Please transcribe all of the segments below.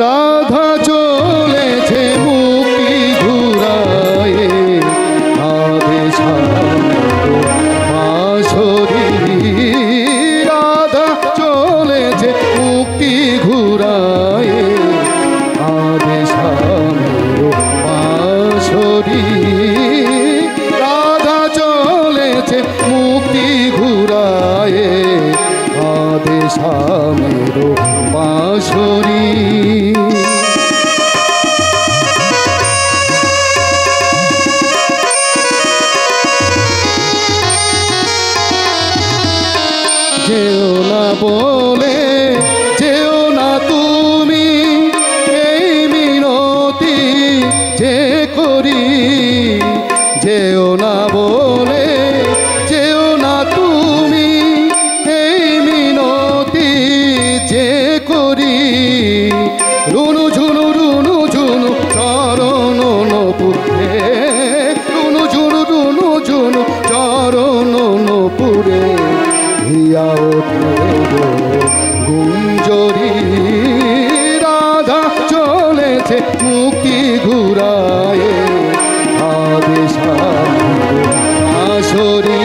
রাধা চলেছে মুক্তি ঘুরায়ে আদেশ বাঁশরি রাধা চলেছে মুক্তি ঘুরায়ে আদেশ বাঁশরি রাধা চলেছে মুক্তি ঘুরায়ে আদেশ বাঁশরি যেও না বলে যেও না তুমি এই মিনতি যে করি যেও না বলে যেও না তুমি এই মিনতি যে করি রুনু ঝুনু চরণ নপুরে রুনু ঝুনু চরণ নপুরে হিয়া ওঠে গুঞ্জরি রাধা চলেছে মুক্তি ঘুরায়ে আদেশ বাঁশরি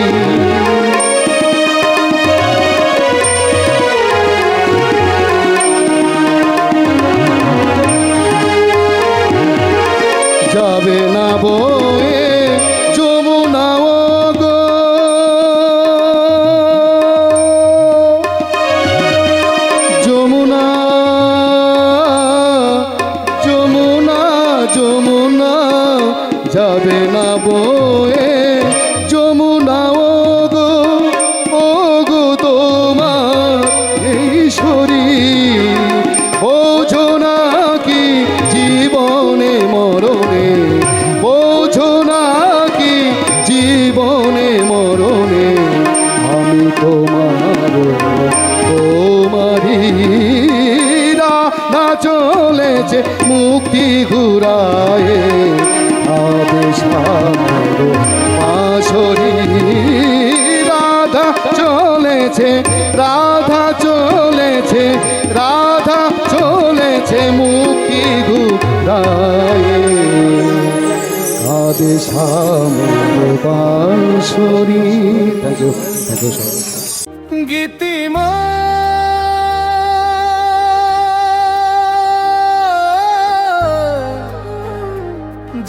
যাবে না বয়ে যমুনা গো যমুনা যমুনা যমুনা যাবে না বয়ে যমুনা গো ও গো তোমার ঈশ্বরী বোঝো না কি জীবনে মরণে বোঝো না কি জীবনে মরণে আমি তোমারি রাধা চলেছে মুক্তি ঘুরায়ে আদেশ বাঁশরি রাধা চলেছে মুক্তি ঘুরায়ে আদেশ বাঁশরি। থ্যাংক ইউ গীতিমা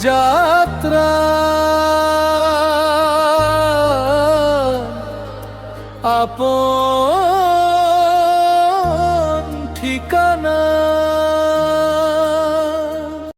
যাত্রা আপন